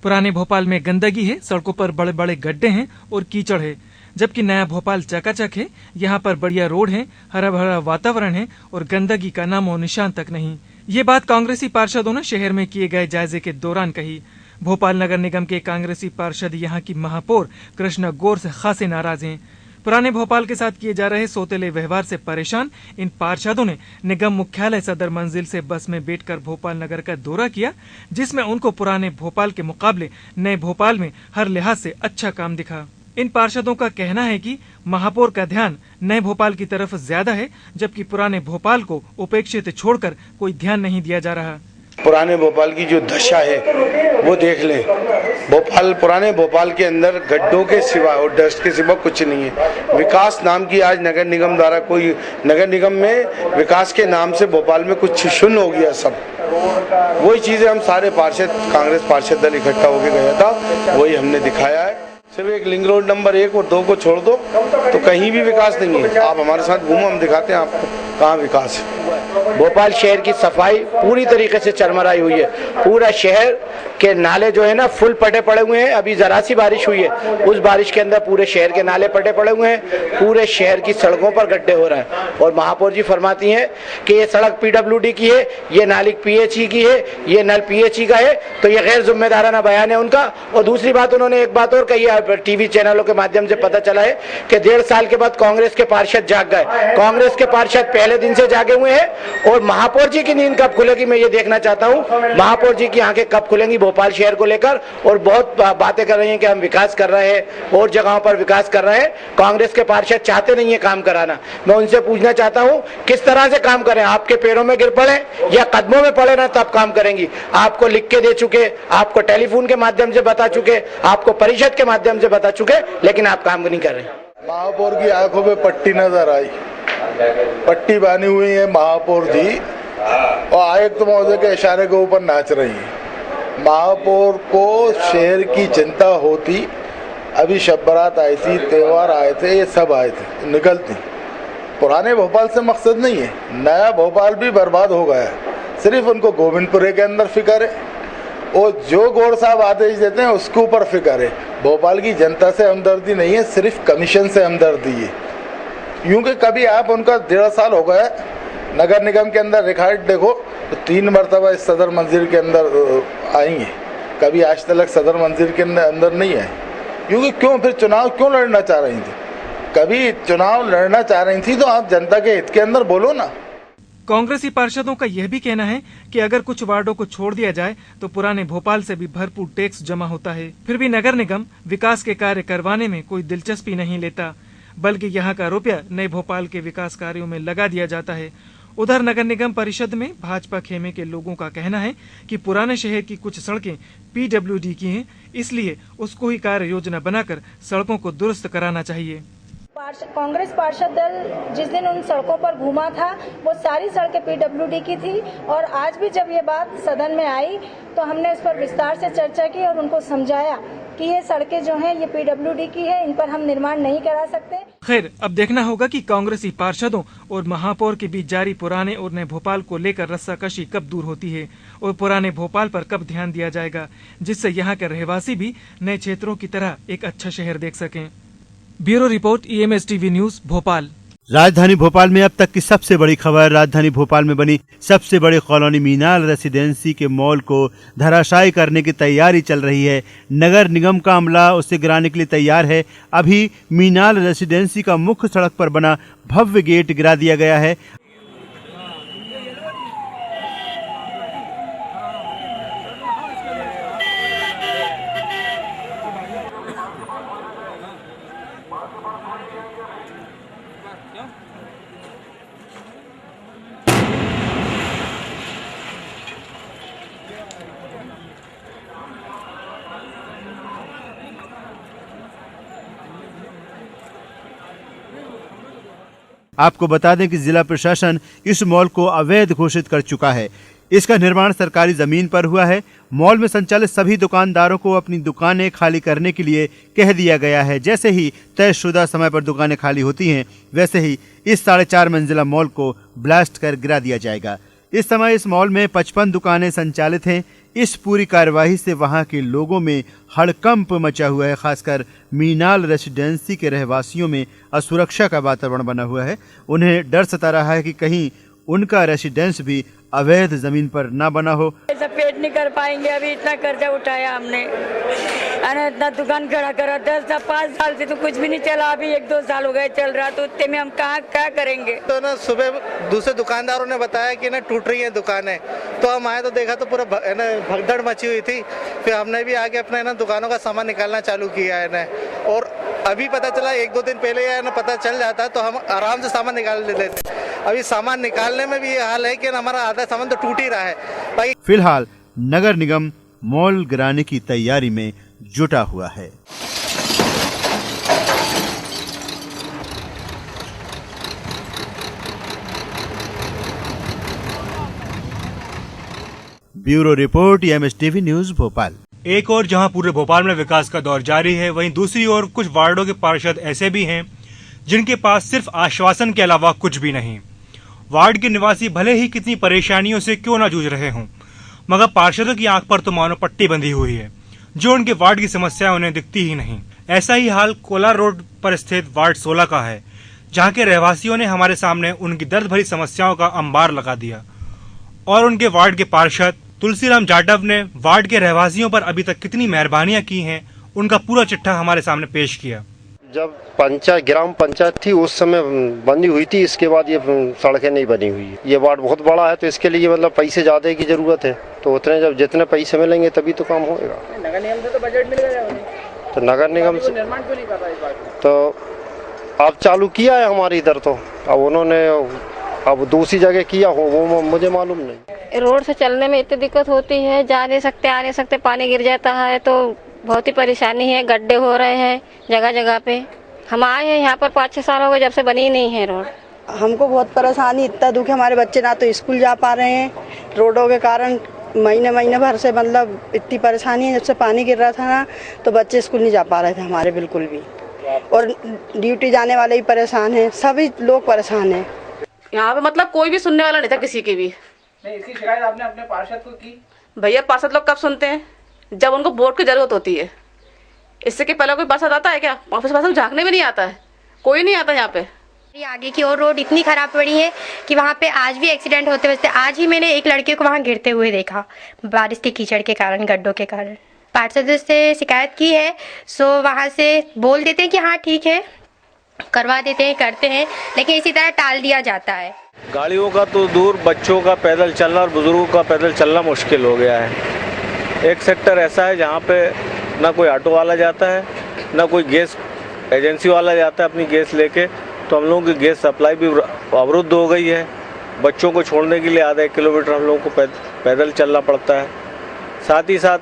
पुराने भोपाल में गंदगी है, सड़कों पर बड़े बड़े गड्ढे हैं और कीचड़ है, जबकि नया भोपाल चकाचक है। यहाँ पर बढ़िया रोड है, हरा भरा वातावरण है और गंदगी का नामो निशान तक नहीं। ये बात कांग्रेसी पार्षदों ने शहर में किए गए जायजे के दौरान कही। भोपाल नगर निगम के कांग्रेसी पार्षद यहाँ की महापौर कृष्णा गौर से खासे नाराज हैं। पुराने भोपाल के साथ किए जा रहे सौतेले व्यवहार से परेशान इन पार्षदों ने निगम मुख्यालय सदर मंजिल से बस में बैठकर भोपाल नगर का दौरा किया, जिसमें उनको पुराने भोपाल के मुकाबले नए भोपाल में हर लिहाज से अच्छा काम दिखा। इन पार्षदों का कहना है कि महापौर का ध्यान नए भोपाल की तरफ ज्यादा है, जबकि पुराने भोपाल को उपेक्षित छोड़कर कोई ध्यान नहीं दिया जा रहा। पुराने भोपाल की जो दशा है वो देख लें। पुराने भोपाल के अंदर गड्ढों के सिवा और डस्ट के सिवा कुछ नहीं है। विकास नाम की आज नगर निगम द्वारा कोई नगर निगम में विकास के नाम से भोपाल में कुछ शून्य हो गया। सब वही चीजें हम सारे पार्षद कांग्रेस पार्षद दल इकट्ठा होके गया था, वही हमने दिखाया है। सिर्फ एक लिंक रोड नंबर 1 और 2 को छोड़ दो तो कहीं भी विकास नहीं है। आप हमारे साथ घूमो, हम दिखाते हैं आपको कहाँ विकास है। भोपाल शहर की सफाई पूरी तरीके से चरमराई हुई है। पूरा शहर के नाले जो है ना फुल पटे पड़े हुए हैं। अभी जरा सी बारिश हुई है, उस बारिश के अंदर पूरे शहर के नाले पटे पड़े हुए हैं। पूरे शहर की सड़कों पर गड्ढे हो रहे हैं और महापौर जी फरमाती हैं कि ये सड़क पीडब्ल्यूडी की है, ये नाली पीएचई की है, ये नल पीएचई का है, तो ये गैर जिम्मेदाराना बयान है उनका। और दूसरी बात उन्होंने एक बात और कही है, टीवी चैनलों के माध्यम से पता चला है कि 1.5 साल के बाद कांग्रेस के पार्षद जाग गए। कांग्रेस के पार्षद पहले दिन से जागे हुए हैं और महापौर जी की नींद कब खुलेगी मैं ये देखना चाहता हूँ। महापौर जी की आंखें कब खुलेंगी भोपाल शहर को लेकर। और बहुत बातें कर रही हैं कि हम विकास कर रहे हैं और जगहों पर विकास कर रहे हैं। कांग्रेस के पार्षद चाहते नहीं है काम कराना। मैं उनसे पूछना चाहता हूँ किस तरह से काम करें। आपके पैरों में गिर पड़े या कदमों में पड़े ना तब काम करेंगी। आपको लिख के दे चुके, आपको टेलीफोन के माध्यम से बता चुके, आपको परिषद के माध्यम से बता चुके, लेकिन आप काम नहीं कर रहे। महापौर की आंखों में पट्टी नजर आई, पट्टी बांधी हुई है महापौर जी और आयुक्त महोदय के इशारे के ऊपर नाच रही है। महापौर को शहर की चिंता होती। अभी शब बारात आई थी, त्योहार आए थे, ये सब आए थे, निकलती। पुराने भोपाल से मकसद नहीं है, नया भोपाल भी बर्बाद हो गया है। सिर्फ उनको गोविंदपुरे के अंदर फिक्र है और जो गौर साहब आदेश देते हैं उसके ऊपर फिक्र है। भोपाल की जनता से हमदर्दी नहीं है, सिर्फ कमीशन से हमदर्दी है। यूं कि कभी आप उनका 1.5 साल हो गया नगर निगम के अंदर रिकॉर्ड देखो तो 3 मरतबा इस सदर मंजिल के अंदर आई हैं। कभी आज तक सदर मंजिल के अंदर नहीं आई। क्योंकि क्यों फिर चुनाव क्यों लड़ना चाह रही थी? कभी चुनाव लड़ना चाह रही थी तो आप जनता के हित के अंदर बोलो ना। कांग्रेसी पार्षदों का यह भी कहना है कि अगर कुछ वार्डों को छोड़ दिया जाए तो पुराने भोपाल से भी भरपूर टैक्स जमा होता है। फिर भी नगर निगम विकास के कार्य करवाने में कोई दिलचस्पी नहीं लेता, बल्कि यहाँ का रुपया नए भोपाल के विकास कार्यों में लगा दिया जाता है। उधर नगर निगम परिषद में भाजपा खेमे के लोगों का कहना है कि पुराने शहर की कुछ सड़कें पीडब्ल्यूडी की हैं, इसलिए उसको ही कार्य योजना बनाकर सड़कों को दुरुस्त कराना चाहिए। कांग्रेस पार्षद दल जिस दिन उन सड़कों पर घूमा था वो सारी सड़कें पीडब्ल्यूडी की थी और आज भी जब ये बात सदन में आई तो हमने इस पर विस्तार से चर्चा की और उनको समझाया कि ये सड़कें जो हैं ये पीडब्ल्यूडी की है, इन पर हम निर्माण नहीं करा सकते। खैर, अब देखना होगा कि कांग्रेसी पार्षदों और महापौर के बीच जारी पुराने और नए भोपाल को लेकर रस्साकशी कब दूर होती है और पुराने भोपाल पर कब ध्यान दिया जाएगा, जिससे यहाँ के रहवासी भी नए क्षेत्रों की तरह एक अच्छा शहर देख सकें। Bureau report, EMS TV news, Bhopal. राजधानी भोपाल में अब तक की सबसे बड़ी खबर। राजधानी भोपाल में बनी सबसे बड़ी कॉलोनी मीनाल रेसिडेंसी के मॉल को धराशायी करने की तैयारी चल रही है। नगर निगम का अमला उसे गिराने के लिए तैयार है। अभी मीनाल रेसिडेंसी का मुख्य सड़क पर बना भव्य गेट गिरा दिया गया है। आपको बता दें कि जिला प्रशासन इस मॉल को अवैध घोषित कर चुका है। इसका निर्माण सरकारी जमीन पर हुआ है। मॉल में संचालित सभी दुकानदारों को अपनी दुकानें खाली करने के लिए कह दिया गया है। जैसे ही तयशुदा समय पर दुकानें खाली होती हैं, वैसे ही इस 4.5 मंजिला मॉल को ब्लास्ट कर गिरा दिया जाएगा। इस समय इस मॉल में 55 दुकानें संचालित हैं। इस पूरी कार्यवाही से वहां के लोगों में हड़कंप मचा हुआ है। खासकर मीनाल रेसिडेंसी के रहवासियों में असुरक्षा का वातावरण बना हुआ है। उन्हें डर सता रहा है कि कहीं उनका रेसिडेंस भी अवैध जमीन पर ना बना हो। ऐसा पेट नहीं कर पाएंगे, अभी इतना कर्जा उठाया हमने, इतना दुकान खड़ा करा 5 साल से तो कुछ भी नहीं चला, अभी 1-2 साल हो गए चल रहा, तो उतने में हम कहाँ क्या करेंगे। तो ना सुबह दूसरे दुकानदारों ने बताया कि ना टूट रही है दुकानें, तो हम आए तो देखा तो पूरा भगदड़ मची हुई थी। फिर हमने भी आके अपने ना दुकानों का सामान निकालना चालू किया है ना, और अभी पता चला 1-2 दिन पहले ना पता चल जाता तो हम आराम से सामान निकाल लेते। अभी सामान निकालने में भी ये हाल है कि हमारा आधा सामान तो टूट ही रहा है। फिलहाल नगर निगम मॉल गिराने की तैयारी में जुटा हुआ है। Bureau report, EMS-TV news Bhopal. एक और जहां पूरे भोपाल में विकास का दौर जारी है, वहीं दूसरी ओर कुछ वार्डों के पार्षद ऐसे भी हैं जिनके पास सिर्फ आश्वासन के अलावा कुछ भी नहीं। वार्ड के निवासी भले ही कितनी परेशानियों से क्यों न जूझ रहे हों, मगर पार्षदों की आंख पर तो मानो पट्टी बंधी हुई है, जो उनके वार्ड की समस्या उन्हें दिखती ही नहीं। ऐसा ही हाल कोलार रोड पर स्थित वार्ड 16 का है, जहां के रहवासियों ने हमारे सामने उनकी दर्द भरी समस्याओं का अंबार लगा दिया और उनके वार्ड के पार्षद तुलसीराम जाटव ने वार्ड के रहवासियों पर अभी तक कितनी मेहरबानियां की हैं, उनका पूरा चिट्ठा हमारे सामने पेश किया। जब ग्राम पंचायत थी उस समय बनी हुई थी, इसके बाद ये सड़कें नहीं बनी हुई है। ये वार्ड बहुत बड़ा है तो इसके लिए मतलब पैसे ज्यादा की जरूरत है, तो उतने जब जितने पैसे मिलेंगे तभी तो काम होएगा। नगर निगम से तो बजट मिल गया, तो नगर निगम से निर्माण क्यों नहीं कर रहा है इस बार? तो अब चालू किया है हमारे इधर, तो अब उन्होंने अब दूसरी जगह किया हो वो मुझे मालूम नहीं। रोड से चलने में इतनी दिक्कत होती है, जा नहीं सकते, आ नहीं सकते, पानी गिर जाता है तो बहुत ही परेशानी है। गड्ढे हो रहे हैं जगह जगह पे। हम आए हैं यहाँ पर 5-6 साल हो गए जब से बनी नहीं है रोड। हमको बहुत परेशानी, इतना दुख है। हमारे बच्चे ना तो स्कूल जा पा रहे हैं रोडों के कारण। महीने भर से मतलब इतनी परेशानी है, जब से पानी गिर रहा था ना तो बच्चे स्कूल नहीं जा पा रहे थे हमारे बिल्कुल भी, और ड्यूटी जाने वाले भी परेशान हैं, सभी लोग परेशान हैं। यहाँ पे मतलब कोई भी सुनने वाला नहीं था किसी की भी। नहीं, इसकी शिकायत आपने अपने पार्षद को की? भैया पार्षद लोग कब सुनते हैं, जब उनको वोट की जरूरत होती है। इससे कि पहले कोई पार्षद आता है क्या? ऑफिस पार्षद झांकने भी नहीं आता है, कोई नहीं आता यहाँ पे। आगे की और रोड इतनी खराब पड़ी है कि वहाँ पे आज भी एक्सीडेंट होते हुए। आज ही मैंने एक लड़के को वहाँ गिरते हुए देखा, बारिश के कीचड़ के कारण, गड्ढों के कारण। पार्षद से शिकायत की है, सो वहाँ से बोल देते हैं कि हाँ ठीक है करवा देते हैं, करते हैं, लेकिन इसी तरह टाल दिया जाता है। गाड़ियों का तो दूर, बच्चों का पैदल चलना और बुजुर्गों का पैदल चलना मुश्किल हो गया है। एक सेक्टर ऐसा है जहाँ पे ना कोई ऑटो वाला जाता है, ना कोई गैस एजेंसी वाला जाता है अपनी गैस लेके, तो हम लोगों की गैस सप्लाई भी अवरुद्ध हो गई है। बच्चों को छोड़ने के लिए आधा 1 किलोमीटर हम लोगों को पैदल चलना पड़ता है। साथ ही साथ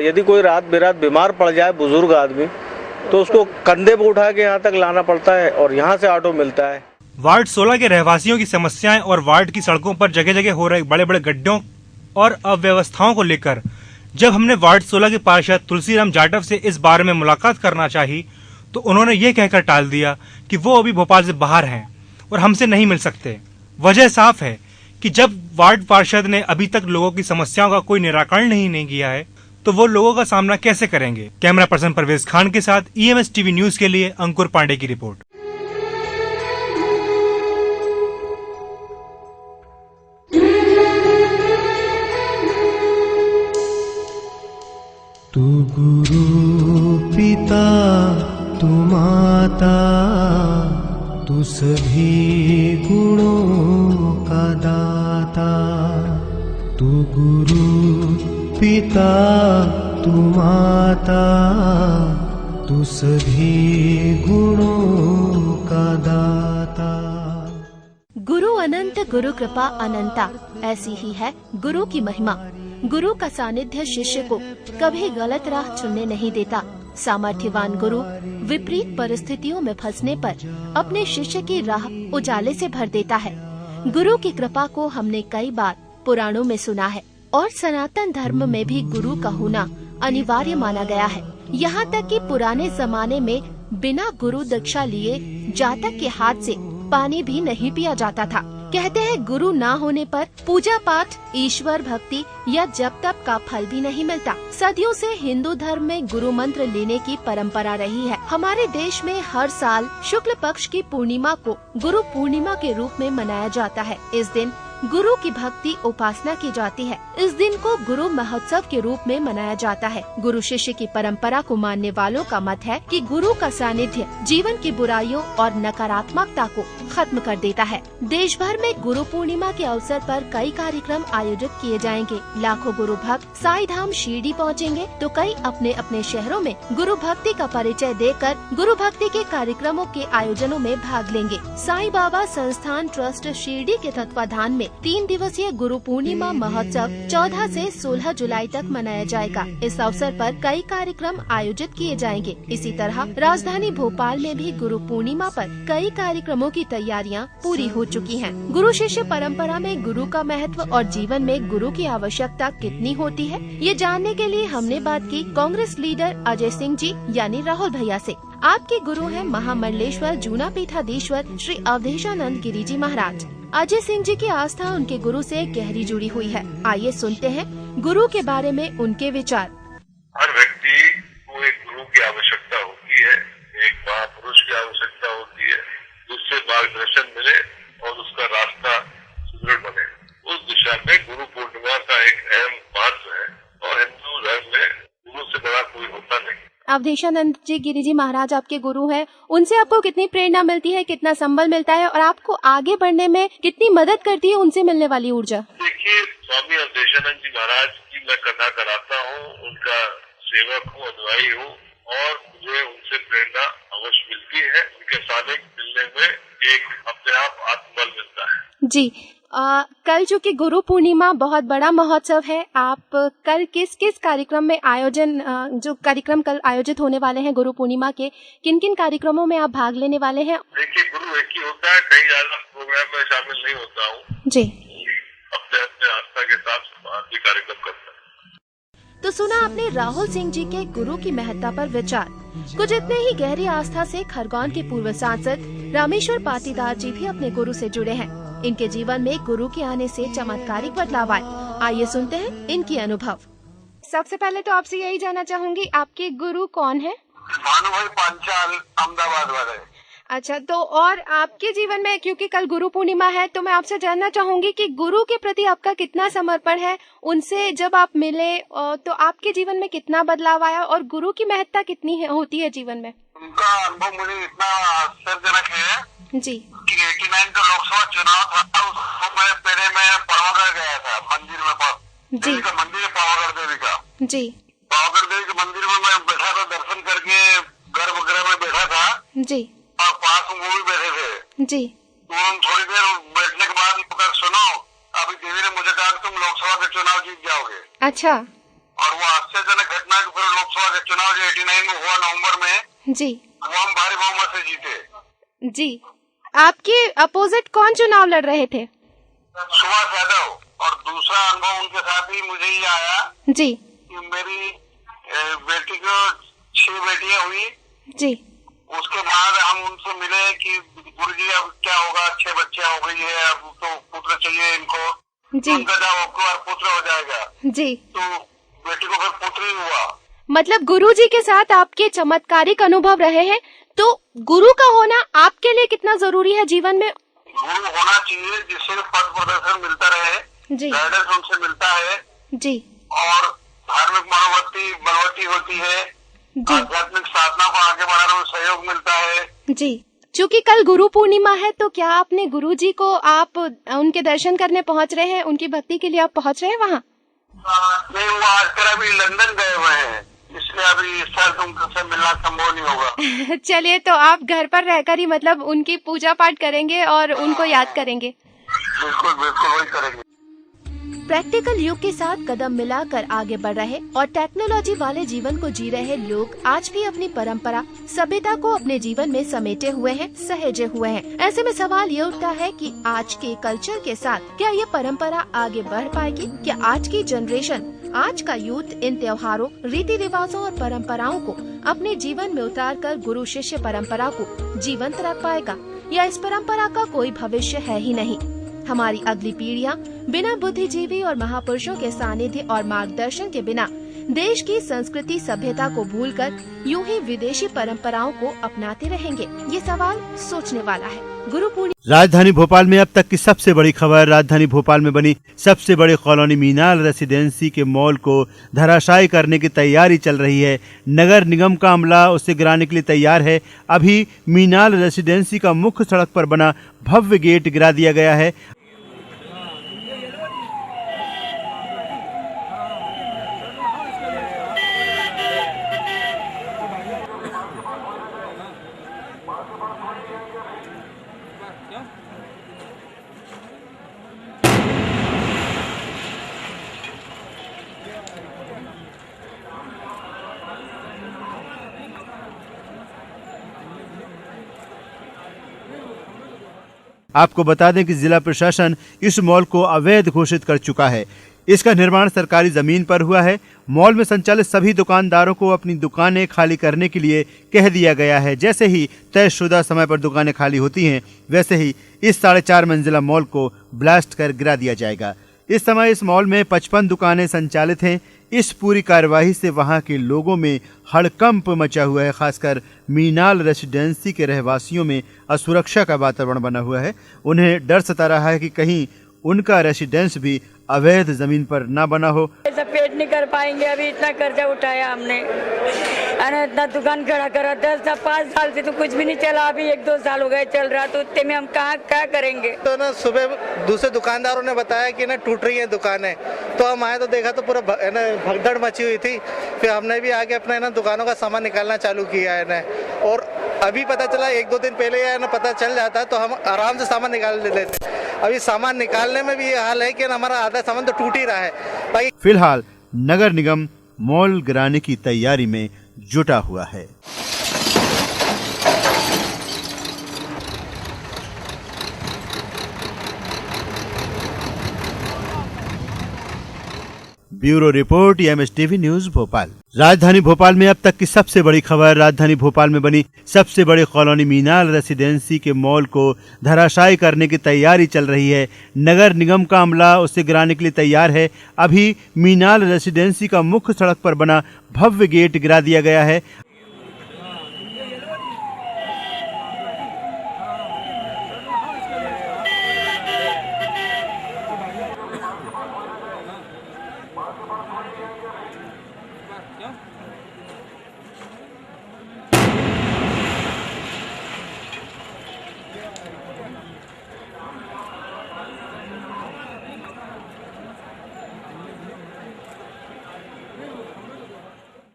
यदि कोई रात बेरात बीमार पड़ जाए बुजुर्ग आदमी, तो उसको कंधे पर उठा के यहाँ तक लाना पड़ता है और यहाँ से ऑटो मिलता है। वार्ड 16 के रहवासियों की समस्याएं और वार्ड की सड़कों पर जगह जगह हो रहे बड़े बड़े गड्ढों और अव्यवस्थाओं को लेकर जब हमने वार्ड 16 के पार्षद तुलसीराम जाटव से इस बारे में मुलाकात करना चाही, तो उन्होंने ये कहकर टाल दिया कि वो अभी भोपाल से बाहर हैं और हमसे नहीं मिल सकते। वजह साफ है कि जब वार्ड पार्षद ने अभी तक लोगों की समस्याओं का कोई निराकरण नहीं किया है, तो वो लोगों का सामना कैसे करेंगे। कैमरा पर्सन परवेज खान के साथ EMS-TV न्यूज के लिए अंकुर पांडे की रिपोर्ट। तू गुरु पिता, तू माता, तू सभी गुणों का दाता। तू गुरु पिता, तू माता, तू सभी गुणों का दाता। गुरु अनंत, गुरु कृपा अनंता, ऐसी ही है गुरु की महिमा। गुरु का सानिध्य शिष्य को कभी गलत राह चुनने नहीं देता। सामर्थ्यवान गुरु विपरीत परिस्थितियों में फंसने पर अपने शिष्य की राह उजाले से भर देता है। गुरु की कृपा को हमने कई बार पुराणों में सुना है और सनातन धर्म में भी गुरु का होना अनिवार्य माना गया है। यहाँ तक कि पुराने जमाने में बिना गुरु दीक्षा लिए जातक के हाथ से पानी भी नहीं पिया जाता था। कहते हैं गुरु ना होने पर पूजा पाठ, ईश्वर भक्ति या जप तप का फल भी नहीं मिलता। सदियों से हिंदू धर्म में गुरु मंत्र लेने की परंपरा रही है। हमारे देश में हर साल शुक्ल पक्ष की पूर्णिमा को गुरु पूर्णिमा के रूप में मनाया जाता है। इस दिन गुरु की भक्ति उपासना की जाती है। इस दिन को गुरु महोत्सव के रूप में मनाया जाता है। गुरु शिष्य की परंपरा को मानने वालों का मत है कि गुरु का सानिध्य जीवन की बुराइयों और नकारात्मकता को खत्म कर देता है। देश भर में गुरु पूर्णिमा के अवसर पर कई कार्यक्रम आयोजित किए जाएंगे। लाखों गुरु भक्त साईं धाम शिरडी पहुँचेंगे तो कई अपने अपने शहरों में गुरु भक्ति का परिचय देकर गुरु भक्ति के कार्यक्रमों के आयोजनों में भाग लेंगे। साईं बाबा संस्थान ट्रस्ट शिरडी के तत्वाधान में 3 दिवसीय गुरु पूर्णिमा महोत्सव 14 से 16 जुलाई तक मनाया जाएगा। इस अवसर पर कई कार्यक्रम आयोजित किए जाएंगे। इसी तरह राजधानी भोपाल में भी गुरु पूर्णिमा पर कई कार्यक्रमों की तैयारियां पूरी हो चुकी हैं। गुरु शिष्य परंपरा में गुरु का महत्व और जीवन में गुरु की आवश्यकता कितनी होती है, ये जानने के लिए हमने बात की कांग्रेस लीडर अजय सिंह जी यानी राहुल भैया से। आपके गुरु हैं महामंडलेश्वर जूना पीठाधीश्वर श्री अवधेशानंद गिरी जी महाराज। अजय सिंह जी की आस्था उनके गुरु से गहरी जुड़ी हुई है। आइए सुनते हैं गुरु के बारे में उनके विचार। हर व्यक्ति को एक गुरु की आवश्यकता होती है, एक महापुरुष की आवश्यकता होती है जिससे मार्गदर्शन मिले और उसका रास्ता सुदृढ़ बने। उस दिशा में गुरु पूर्णिमा का एक अहम महत्व है और हिंदू धर्म में गुरु से बड़ा कोई होता नहीं। अवधेशानंद जी गिरी जी महाराज आपके गुरु हैं, उनसे आपको कितनी प्रेरणा मिलती है, कितना संबल मिलता है और आपको आगे बढ़ने में कितनी मदद करती है उनसे मिलने वाली ऊर्जा? देखिए, स्वामी अवधेशानंद जी महाराज की मैं कथा कराता हूँ, उनका सेवक हूँ, अनुयायी हूँ और मुझे उनसे प्रेरणा अवश्य मिलती है। उनके सानिध्य मिलने में एक अपने आप आत्मबल मिलता है। जी, कल जो कि गुरु पूर्णिमा बहुत बड़ा महोत्सव है, आप कल किस किस कार्यक्रम में जो कार्यक्रम कल आयोजित होने वाले हैं गुरु पूर्णिमा के, किन किन कार्यक्रमों में आप भाग लेने वाले हैं? देखिए, गुरु एक ही होता है, कई ज्यादा प्रोग्राम में शामिल नहीं होता हूँ जी। अपने अपने आस्था के साथ भी कार्यक्रम करता हूँ। तो सुना आपने राहुल सिंह जी के गुरु की महत्ता पर विचार। कुछ इतने ही गहरी आस्था से खरगोन के पूर्व सांसद रामेश्वर पाटीदार जी भी अपने गुरु से जुड़े हैं। इनके जीवन में गुरु के आने से चमत्कारिक बदलाव आए। आइए सुनते हैं इनकी अनुभव। सबसे पहले तो आपसे यही जानना चाहूंगी, आपके गुरु कौन है? भानुभाई पांचाल, अहमदाबाद वाले। अच्छा, तो और आपके जीवन में, क्योंकि कल गुरु पूर्णिमा है, तो मैं आपसे जानना चाहूंगी कि गुरु के प्रति आपका कितना समर्पण है, उनसे जब आप मिले तो आपके जीवन में कितना बदलाव आया और गुरु की महत्ता कितनी होती है जीवन में? उनका अनुभव मुझे इतना आश्चर्यजनक है जी कि 89 का लोकसभा चुनाव था, उसको मैं पहले मैं पावागढ़ गया था, मंदिर में देवी का मंदिर है, पावागढ़ देवी का जी। पावागढ़ देवी के मंदिर में मैं बैठा था, दर्शन करके गर्भगृह में बैठा था जी, और पास में वो भी बैठे थे जी। थोड़ी देर बैठने के बाद सुनो, अभी देवी ने मुझे कहा कि तुम लोकसभा के चुनाव जीत जाओगे। अच्छा। और वो आश्चर्यजनक घटना कि फिर लोकसभा के चुनाव जो 89 में हुआ नवंबर में जी, वो हम भारी बहुमत से जीते जी। आपके अपोजिट कौन चुनाव लड़ रहे थे? सुभाष यादव। और दूसरा अनुभव उनके साथ ही मुझे ये आया जी कि मेरी बेटी को 6 बेटियां हुई जी। उसके बाद हम उनसे मिले कि गुरुजी अब क्या होगा, 6 बच्चियां हो गई है, अब तो पुत्र चाहिए इनको जी। उनका जब आपको बार पुत्र हो जाएगा जी, तो बेटी को फिर पुत्र ही हुआ। मतलब गुरुजी के साथ आपके चमत्कारिक अनुभव रहे हैं, तो गुरु का होना आपके लिए कितना जरूरी है जीवन में? गुरु होना चाहिए जिससे पथ प्रदर्शन मिलता रहे जी, गाइडेंस उनसे मिलता है जी, और धार्मिक मनोवृत्ति बलवती होती है, आध्यात्मिक साधना को आगे बढ़ाने में सहयोग मिलता है जी। चूँकि कल गुरु पूर्णिमा है, तो क्या आपने गुरुजी को आप उनके दर्शन करने पहुंच रहे हैं, उनकी भक्ति के लिए आप पहुंच रहे हैं वहाँ? नहीं, वो आजकल अभी लंदन गए हुए हैं, इसलिए अभी इस साल तुमसे मिलना संभव नहीं होगा। चलिए, तो आप घर पर रहकर ही मतलब उनकी पूजा पाठ करेंगे और उनको याद करेंगे? बिल्कुल बिल्कुल वही करेंगे। प्रैक्टिकल युग के साथ कदम मिलाकर आगे बढ़ रहे और टेक्नोलॉजी वाले जीवन को जी रहे लोग आज भी अपनी परंपरा सभ्यता को अपने जीवन में समेटे हुए हैं, सहेजे हुए हैं। ऐसे में सवाल ये उठता है कि आज के कल्चर के साथ क्या ये परंपरा आगे बढ़ पाएगी? क्या आज की जनरेशन, आज का यूथ इन त्योहारों, रीति रिवाजों और परंपराओं को अपने जीवन में उतारकर गुरु शिष्य परंपरा को जीवंत रख पाएगा, या इस परंपरा का कोई भविष्य है ही नहीं? हमारी अगली पीढ़ियां बिना बुद्धिजीवी और महापुरुषों के सानिध्य और मार्गदर्शन के बिना देश की संस्कृति सभ्यता को भूलकर यूं ही विदेशी परंपराओं को अपनाते रहेंगे? ये सवाल सोचने वाला है। गुरु पूर्णिमा। राजधानी भोपाल में अब तक की सबसे बड़ी खबर। राजधानी भोपाल में बनी सबसे बड़ी कॉलोनी मीनाल रेसिडेंसी के मॉल को धराशायी करने की तैयारी चल रही है। नगर निगम का अमला उसे गिराने के लिए तैयार है। अभी मीनाल रेसिडेंसी का मुख्य सड़क पर बना भव्य गेट गिरा दिया गया है। आपको बता दें कि जिला प्रशासन इस मॉल को अवैध घोषित कर चुका है। इसका निर्माण सरकारी जमीन पर हुआ है। मॉल में संचालित सभी दुकानदारों को अपनी दुकानें खाली करने के लिए कह दिया गया है। जैसे ही तयशुदा समय पर दुकानें खाली होती हैं, वैसे ही इस 4.5 मंजिला मॉल को ब्लास्ट कर गिरा दिया जाएगा। इस समय इस मॉल में 55 दुकानें संचालित हैं। इस पूरी कार्यवाही से वहां के लोगों में हड़कंप मचा हुआ है। खासकर मीनाल रेसिडेंसी के रहवासियों में असुरक्षा का वातावरण बना हुआ है। उन्हें डर सता रहा है कि कहीं उनका रेसिडेंस भी अवैध जमीन पर ना बना हो। पेट नहीं कर पाएंगे, अभी इतना कर्जा उठाया हमने, इतना दुकान खड़ा करा 5 साल से तो कुछ भी नहीं चला, अभी 1-2 साल हो गए चल रहा, तो इतने में हम कहाँ क्या करेंगे। तो ना सुबह दूसरे दुकानदारों ने बताया कि ना टूट रही है दुकानें, तो हम आए तो देखा तो पूरा भगदड़ मची हुई थी। फिर हमने भी आके अपना दुकानों का सामान निकालना चालू किया है ना, और अभी पता चला 1-2 दिन पहले या ना पता चल जाता तो हम आराम से सामान निकाल लेते। अभी सामान निकालने में भी ये हाल है कि हमारा आधा सामान तो टूट ही रहा है। फिलहाल नगर निगम मॉल गिराने की तैयारी में जुटा हुआ है। Bureau report MSTV news Bhopal. राजधानी भोपाल में अब तक की सबसे बड़ी खबर। राजधानी भोपाल में बनी सबसे बड़ी कॉलोनी मीनाल रेसिडेंसी के मॉल को धराशायी करने की तैयारी चल रही है। नगर निगम का अमला उसे गिराने के लिए तैयार है। अभी मीनाल रेसिडेंसी का मुख्य सड़क पर बना भव्य गेट गिरा दिया गया है।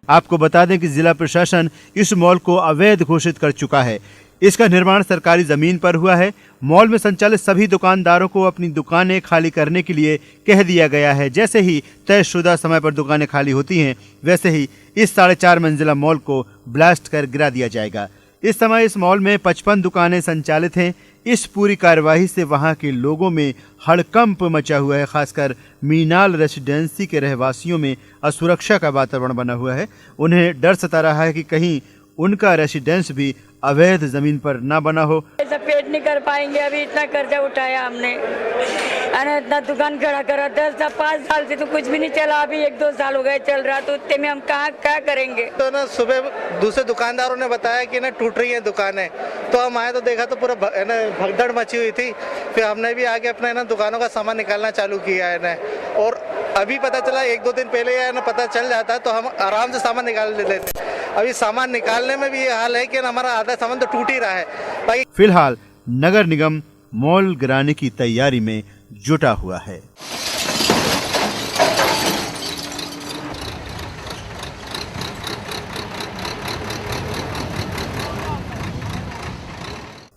आपको बता दें कि जिला प्रशासन इस मॉल को अवैध घोषित कर चुका है। इसका निर्माण सरकारी जमीन पर हुआ है। मॉल में संचालित सभी दुकानदारों को अपनी दुकानें खाली करने के लिए कह दिया गया है। जैसे ही तयशुदा समय पर दुकानें खाली होती हैं, वैसे ही इस 4.5 मंजिला मॉल को ब्लास्ट कर गिरा दिया जाएगा। इस समय इस मॉल में 55 दुकानें संचालित हैं। इस पूरी कार्यवाही से वहां के लोगों में हड़कंप मचा हुआ है। खासकर मीनाल रेसिडेंसी के रहवासियों में असुरक्षा का वातावरण बना हुआ है। उन्हें डर सता रहा है कि कहीं उनका रेसिडेंस भी अवैध जमीन पर ना बना हो। पेट नहीं कर पाएंगे, अभी इतना कर्जा उठाया हमने, इतना दुकान खड़ा करा 5 साल से तो कुछ भी नहीं चला, अभी 1-2 साल हो गए चल रहा, तो इतने में हम कहाँ क्या करेंगे। तो ना सुबह दूसरे दुकानदारों ने बताया कि ना टूट रही है दुकानें, तो हम आए तो देखा तो पूरा भगदड़ मची हुई थी। फिर हमने भी आके अपना दुकानों का सामान निकालना चालू किया है ना, और अभी पता चला 1-2 दिन पहले या ना पता चल जाता तो हम आराम से सामान निकाल लेते। अभी सामान निकालने में भी ये हाल है कि हमारा आधा सामान तो टूट ही रहा है। फिलहाल नगर निगम मॉल गिराने की तैयारी में जुटा हुआ है।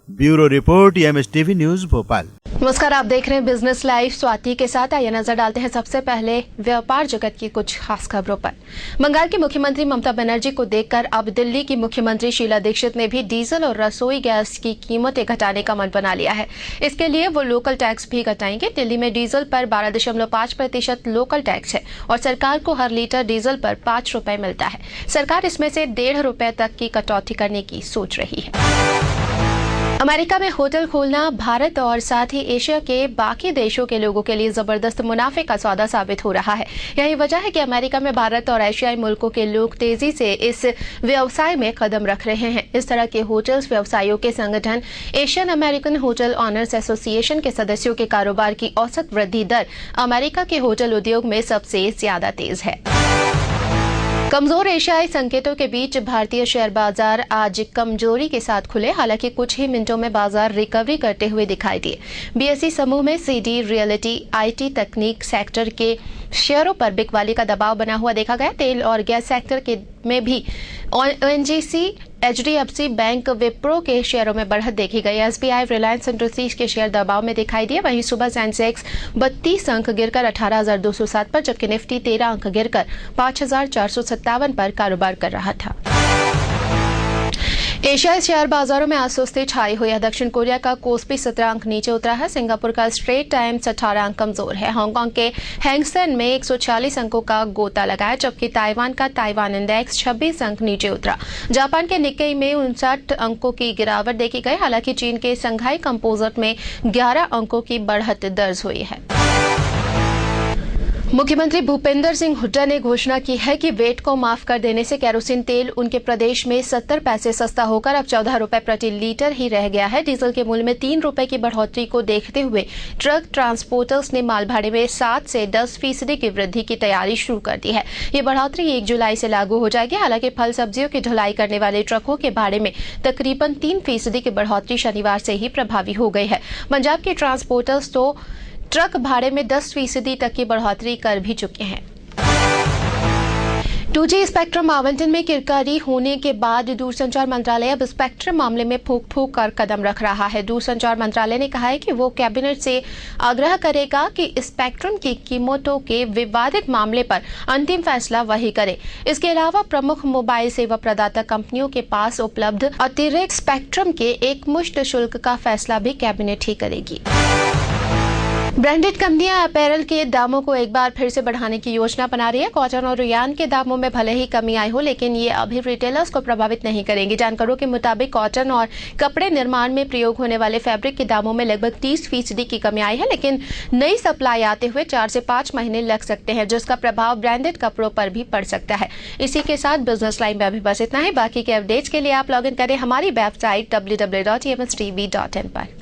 Bureau report MSTV news Bhopal. नमस्कार, आप देख रहे हैं बिजनेस लाइव। स्वाति के साथ आइए नजर डालते हैं सबसे पहले व्यापार जगत की कुछ खास खबरों पर। बंगाल की मुख्यमंत्री ममता बनर्जी को देखकर अब दिल्ली की मुख्यमंत्री शीला दीक्षित ने भी डीजल और रसोई गैस की कीमतें घटाने का मन बना लिया है। इसके लिए वो लोकल टैक्स भी घटाएंगे। दिल्ली में डीजल पर 12.5% लोकल टैक्स है और सरकार को हर लीटर डीजल पर 5 रुपए मिलता है। सरकार इसमें से 1.5 रुपए तक की कटौती करने की सोच रही है। अमेरिका में होटल खोलना भारत और साथ ही एशिया के बाकी देशों के लोगों के लिए जबरदस्त मुनाफे का सौदा साबित हो रहा है। यही वजह है कि अमेरिका में भारत और एशियाई मुल्कों के लोग तेजी से इस व्यवसाय में कदम रख रहे हैं। इस तरह के होटल्स व्यवसायों के संगठन Asian American hotel owners association के सदस्यों के कारोबार की औसत वृद्धि दर अमेरिका के होटल उद्योग में सबसे ज्यादा तेज है। कमजोर एशियाई संकेतों के बीच भारतीय शेयर बाजार आज कमजोरी के साथ खुले। हालांकि कुछ ही मिनटों में बाजार रिकवरी करते हुए दिखाई दिए। बीएसई समूह में सीडी, रियलिटी, आईटी, तकनीक सेक्टर के शेयरों पर बिकवाली का दबाव बना हुआ देखा गया। तेल और गैस सेक्टर के में भी ओएनजीसी, एचडीएफसी बैंक, विप्रो के शेयरों में बढ़त देखी गई। एसबीआई, रिलायंस इंडस्ट्रीज के शेयर दबाव में दिखाई दिए। वहीं सुबह सेंसेक्स 32 अंक गिरकर 18,207 पर, जबकि निफ्टी 13 अंक गिरकर 5,457 पर कारोबार कर रहा था। एशियाई शेयर बाजारों में आज सुस्ती छाई हुई है। दक्षिण कोरिया का कोस्पी 17 अंक नीचे उतरा है। सिंगापुर का स्ट्रेट टाइम्स 18 अंक कमजोर है। हांगकांग के हैंगसेन में 140 अंकों का गोता लगा है, जबकि ताइवान का ताइवान इंडेक्स 26 अंक नीचे उतरा। जापान के निक्केई में 59 अंकों की गिरावट देखी गई। हालांकि चीन के संघाई कंपोजिट में 11 अंकों की बढ़त दर्ज हुई है। मुख्यमंत्री भूपेंद्र सिंह हुड्डा ने घोषणा की है कि वेट को माफ कर देने से केरोसिन तेल उनके प्रदेश में 70 पैसे सस्ता होकर अब 14 रुपए प्रति लीटर ही रह गया है। डीजल के मूल्य में 3 रुपए की बढ़ोतरी को देखते हुए ट्रक ट्रांसपोर्टर्स ने माल भाड़े में 7 से 10% की वृद्धि की तैयारी शुरू कर दी है। ये बढ़ोतरी 1 जुलाई से लागू हो जाएगी। हालांकि फल सब्जियों की ढुलाई करने वाले ट्रकों के भाड़े में तकरीबन 3% की बढ़ोतरी शनिवार से ही प्रभावी हो गई है। पंजाब के ट्रांसपोर्टर्स तो ट्रक भाड़े में 10% तक की बढ़ोतरी कर भी चुके हैं। 2G स्पेक्ट्रम आवंटन में किरकारी होने के बाद दूरसंचार मंत्रालय अब स्पेक्ट्रम मामले में फूंक कर कदम रख रहा है। दूरसंचार मंत्रालय ने कहा है कि वो कैबिनेट से आग्रह करेगा कि स्पेक्ट्रम की कीमतों के विवादित मामले पर अंतिम फैसला वही करे। इसके अलावा प्रमुख मोबाइल सेवा प्रदाता कंपनियों के पास उपलब्ध अतिरिक्त स्पेक्ट्रम के एकमुश्त शुल्क का फैसला भी कैबिनेट ही करेगी। ब्रांडेड कंपनियां अपैरल के दामों को एक बार फिर से बढ़ाने की योजना बना रही है। कॉटन और रियान के दामों में भले ही कमी आई हो, लेकिन ये अभी रिटेलर्स को प्रभावित नहीं करेंगी। जानकारों के मुताबिक कॉटन और कपड़े निर्माण में प्रयोग होने वाले फैब्रिक के दामों में लगभग 30% की कमी आई है, लेकिन नई सप्लाई आते हुए 4 से 5 महीने लग सकते हैं, जिसका प्रभाव ब्रांडेड कपड़ों पर भी पड़ सकता है। इसी के साथ बिजनेस लाइन में अभी बस इतना है। बाकी के अपडेट्स के लिए आप लॉग इन करें हमारी वेबसाइट www.emstv.in पर।